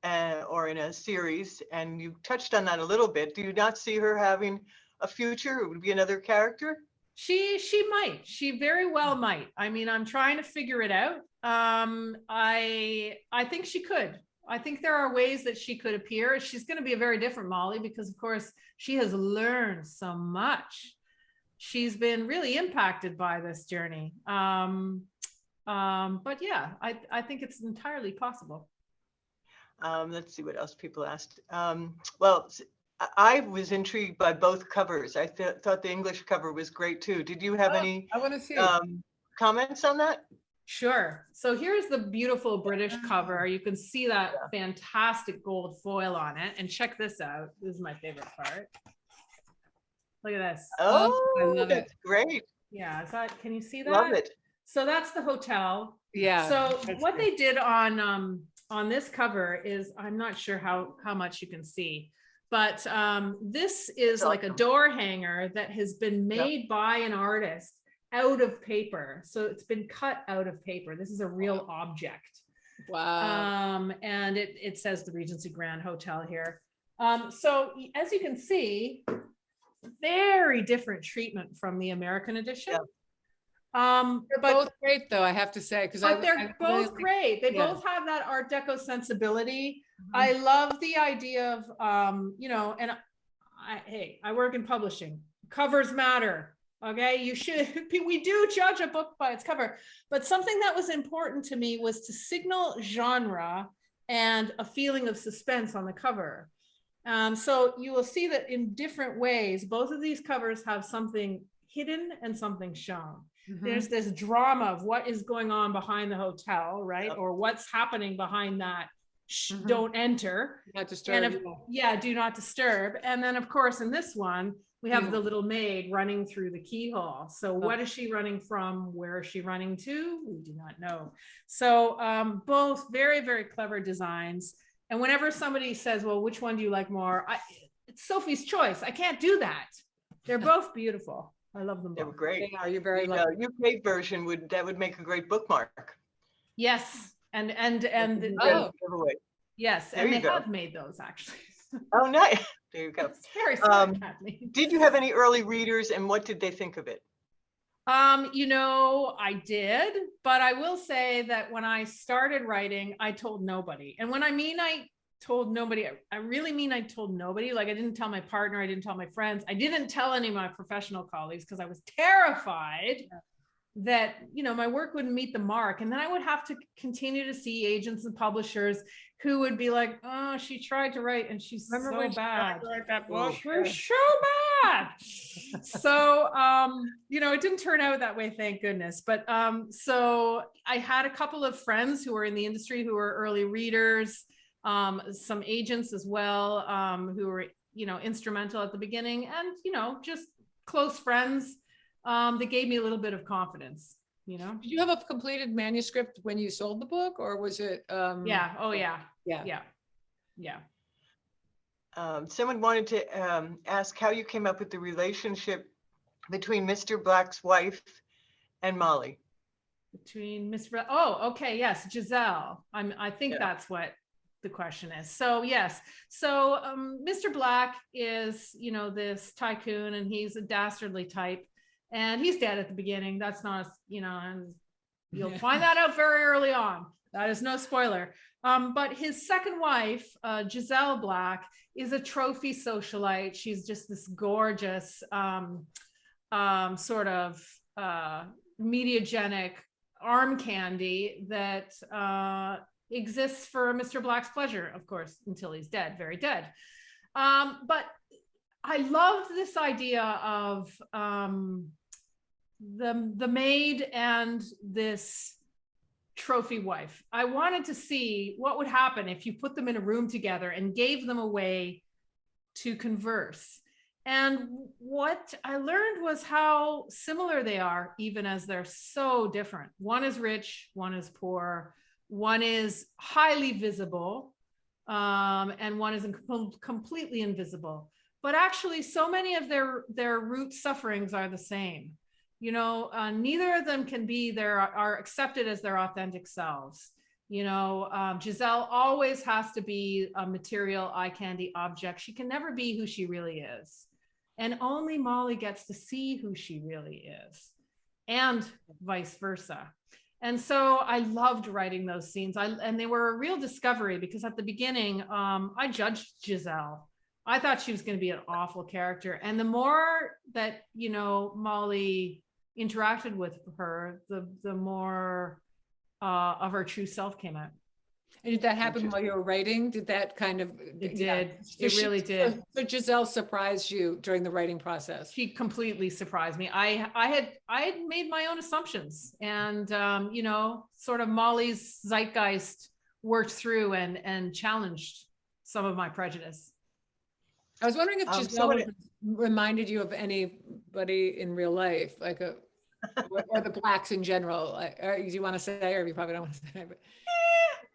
or in a series, and you touched on that a little bit. Do you not see her having a future? It would be another character? She might. She very well might. I'm trying to figure it out. I think she could. I think there are ways that she could appear. She's going to be a very different Molly because, of course, she has learned so much. She's been really impacted by this journey. But yeah, I think it's entirely possible. Let's see what else people asked. Well, I was intrigued by both covers. I thought the English cover was great too. Did you have any I want to see. comments on that? Sure. So here's the beautiful British cover. You can see that fantastic gold foil on it. And check this out. This is my favorite part. Look at this. Oh, I love that's it. great. Yeah, is that, can you see that? Love it. So that's the hotel. Yeah. So that's what great. they did on this cover is, I'm not sure how much you can see, but this is That's like a awesome. door hanger that has been made by an artist out of paper. So it's been cut out of paper. This is a real object. Wow. And it says the Regency Grand Hotel here. So as you can see, very different treatment from the American edition. They're But both great though, I have to say, because they're both really great. They yeah. both have that Art Deco sensibility. I love the idea of, you know, and hey, I work in publishing. Covers matter. Okay, you should. We do judge a book by its cover, but something that was important to me was to signal genre and a feeling of suspense on the cover. So you will see that in different ways, both of these covers have something hidden and something shown. There's this drama of what is going on behind the hotel, right? Or what's happening behind that don't enter. Not disturb. And do not disturb. And then of course, in this one, we have the little maid running through the keyhole. So what is she running from? Where is she running to? We do not know. So both very, very clever designs. And whenever somebody says, well, which one do you like more? It's Sophie's choice. I can't do that. They're both beautiful. I love them both. They were great. They are. You're very The lucky. UK version would make a great bookmark. Yes. And Giveaway. yes, There and you they go. have made those actually. Oh, nice. There you go. It's very smart, Kathleen. Did you have any early readers, and what did they think of it? You know, I did, but I will say that when I started writing, I told nobody. And when I mean I told nobody, I really mean I told nobody. Like I didn't tell my partner, I didn't tell my friends, I didn't tell any of my professional colleagues because I was terrified that, you know, my work wouldn't meet the mark. And then I would have to continue to see agents and publishers who would be like, oh, she tried to write and she's so bad. We're so bad. So, you know, it didn't turn out that way, thank goodness. But so I had a couple of friends who were in the industry who were early readers, some agents as well, who were, you know, instrumental at the beginning, and, you know, just close friends. They gave me a little bit of confidence, you know. Did you have a completed manuscript when you sold the book, or was it? Yeah. Oh, yeah. Yeah. Yeah. Yeah. Someone wanted to ask how you came up with the relationship between Mr. Black's wife and Molly. Between oh, okay, yes, Giselle. I think that's what the question is. So yes, so Mr. Black is, you know, this tycoon, and he's a dastardly type, and he's dead at the beginning. That's not, you know, and you'll find that out very early on. That is no spoiler. But his second wife, Giselle Black, is a trophy socialite. She's just this gorgeous sort of mediagenic arm candy that exists for Mr. Black's pleasure, of course, until he's dead, very dead. But I loved this idea of the maid and this trophy wife. I wanted to see what would happen if you put them in a room together and gave them a way to converse. And what I learned was how similar they are, even as they're so different. One is rich, one is poor, one is highly visible, and one is completely invisible. But actually, so many of their root sufferings are the same. You know, neither of them can be are accepted as their authentic selves. You know, Giselle always has to be a material eye candy object. She can never be who she really is. And only Molly gets to see who she really is, and vice versa. And so I loved writing those scenes. And they were a real discovery, because at the beginning, I judged Giselle. I thought she was going to be an awful character. And the more that, you know, Molly interacted with her, the more of her true self came out. And did that happen while you were writing? Did that kind of? It did. It really did. So Giselle surprised you during the writing process. She completely surprised me. I had made my own assumptions, and you know, sort of Molly's zeitgeist worked through and challenged some of my prejudice. I was wondering if Giselle reminded you of anybody in real life, like or the Blacks in general. Like, do you want to say, or you probably don't want to say, but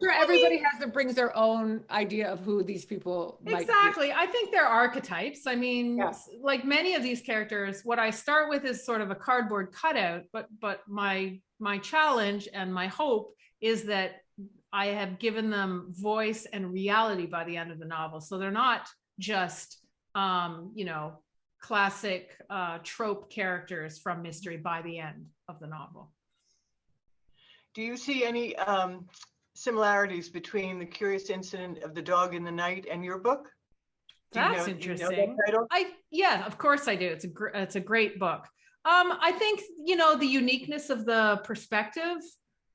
sure, everybody brings their own idea of who these people might exactly be. I think they're archetypes. I mean, like many of these characters, what I start with is sort of a cardboard cutout, but my challenge and my hope is that I have given them voice and reality by the end of the novel. So they're not just you know, classic trope characters from mystery by the end of the novel. Do you see any similarities between The Curious Incident of the Dog in the Night and your book? That's interesting. Yeah, of course I do. It's a great book. I think, you know, the uniqueness of the perspective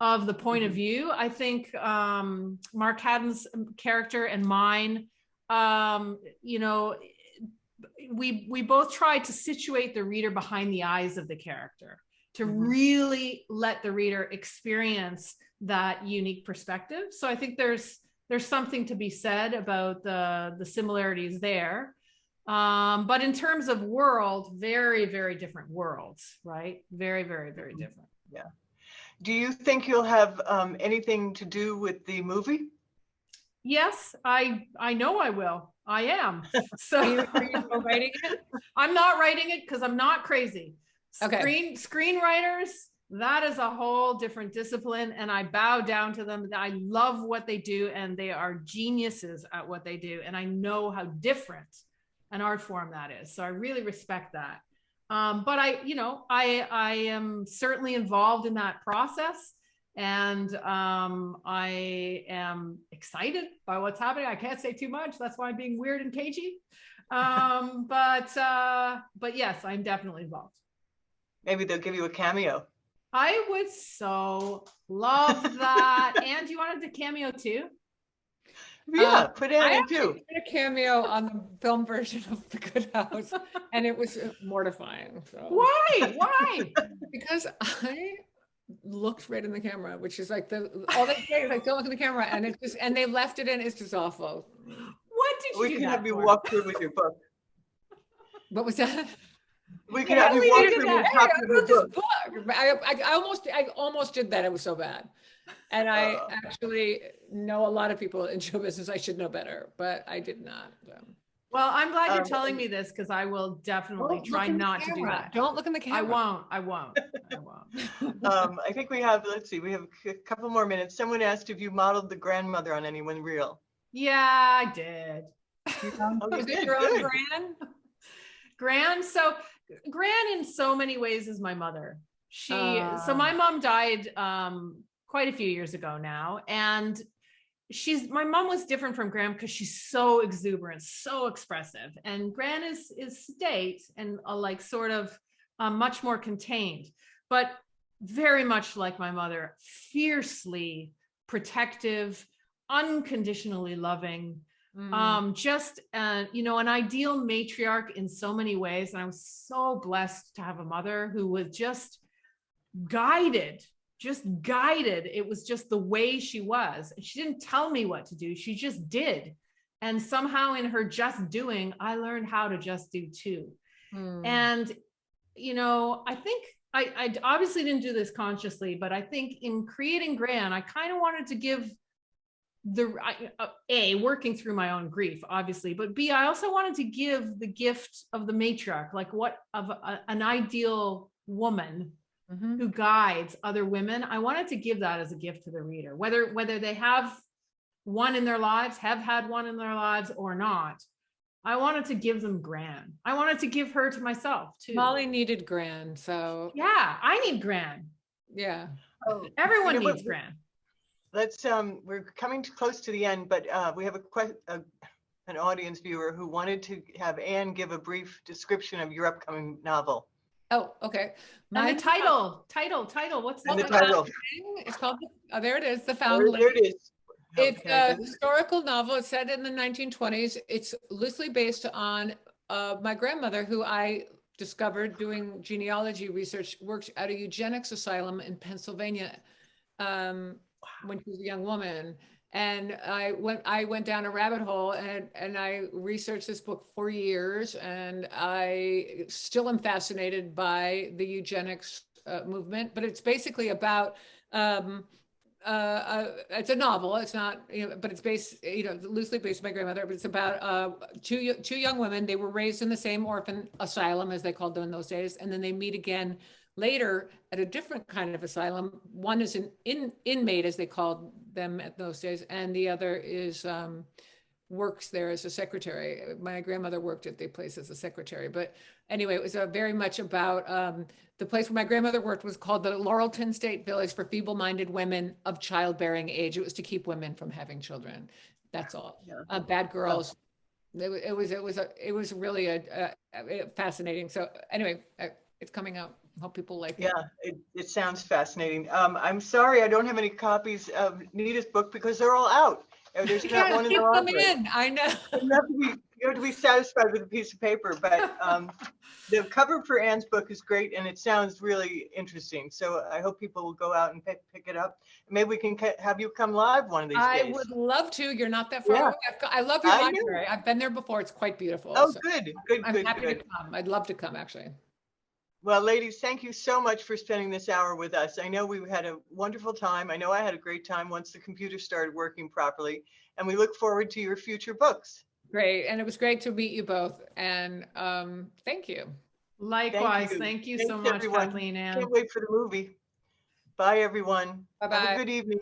of the point of view. I think Mark Haddon's character and mine, you know, we both tried to situate the reader behind the eyes of the character to really let the reader experience that unique perspective. So I think there's something to be said about the similarities there. But in terms of world, very, very different worlds, right? Very, very, very different. Yeah. Do you think you'll have anything to do with the movie? Yes, I know I will. I am. So are you writing it? I'm not writing it because I'm not crazy. Okay. Screenwriters, that is a whole different discipline, and I bow down to them. I love what they do, and they are geniuses at what they do, and I know how different an art form that is. So I really respect that. But I am certainly involved in that process, and I am excited by what's happening. I can't say too much. That's why I'm being weird and cagey. But yes, I'm definitely involved. Maybe they'll give you a cameo. I would so love that. And do you want to do cameo too? Yeah, put Ann in too. I did a cameo on the film version of The Good House, and it was mortifying. So. Why? Because I looked right in the camera, which is like all they say is like, don't look in the camera, and it's just, and they left it in. It's just awful. What did you we do can that have you for? walk through with your book. What was that? We can have you walk through with your book. I almost did that. It was so bad. And I actually know a lot of people in show business. I should know better, but I did not. So. Well, I'm glad you're telling me this, because I will definitely try not to do that. Don't look in the camera. I won't. I think we have, let's see, we have a couple more minutes. Someone asked if you modeled the grandmother on anyone real. Yeah, I did. Was it your own Gran? Gran, so Gran in so many ways is my mother. So my mom died quite a few years ago now, and my mom was different from Gran because she's so exuberant, so expressive, and Gran is sedate and like sort of much more contained, but very much like my mother, fiercely protective, unconditionally loving. Just you know, an ideal matriarch in so many ways. And I was so blessed to have a mother who was just guided. It was just the way she was. She didn't tell me what to do. She just did. And somehow in her just doing, I learned how to just do too. And, you know, I think I obviously didn't do this consciously, but I think in creating Gran, I kind of wanted to give working through my own grief, obviously, but B, I also wanted to give the gift of the matriarch, like an ideal woman who guides other women. I wanted to give that as a gift to the reader, whether they have one in their lives, have had one in their lives or not. I wanted to give them Gran. I wanted to give her to myself too. Molly needed Gran, so yeah, I need Gran. Yeah, everyone needs Gran. Let's we're coming close to the end, but we have an audience viewer who wanted to have Ann give a brief description of your upcoming novel. Oh, okay. And the title. What's the title? It's called, there it is, The Foundling. There it is. How It's can I a do this? historical novel. It's set in the 1920s. It's loosely based on my grandmother, who I discovered doing genealogy research, worked at a eugenics asylum in Pennsylvania when she was a young woman. And I went down a rabbit hole and I researched this book for years, and I still am fascinated by the eugenics movement. But it's basically about it's a novel. It's not, but it's based, loosely based on my grandmother. But it's about two young women. They were raised in the same orphan asylum, as they called them in those days, and then they meet again later at a different kind of asylum. One is an inmate, as they called them at those days, and the other is works there as a secretary. My grandmother worked at the place as a secretary. But anyway, it was very much about the place where my grandmother worked was called the Laurelton State Village for Feeble-Minded Women of Childbearing Age. It was to keep women from having children. That's all. Yeah. Bad girls. It was really a fascinating. So anyway, it's coming out. Hope people like it. Yeah, it sounds fascinating. I'm sorry I don't have any copies of Nita's book because they're all out. There's not one in the Keep them library. in. I know. You have to be satisfied with a piece of paper, but the cover for Ann's book is great and it sounds really interesting. So I hope people will go out and pick it up. Maybe we can have you come live one of these I days. would love to. You're not that far Yeah. away. I love your I know. library. I've been there before. It's quite beautiful. Oh, So good, I'm happy good. to come. I'd love to come, actually. Well, ladies, thank you so much for spending this hour with us. I know we had a wonderful time. I know I had a great time once the computer started working properly, and we look forward to your future books. Great. And it was great to meet you both. And thank you. Likewise. Thank you so much, everyone. Kathleen. Can't wait for the movie. Bye, everyone. Bye-bye. Have a good evening.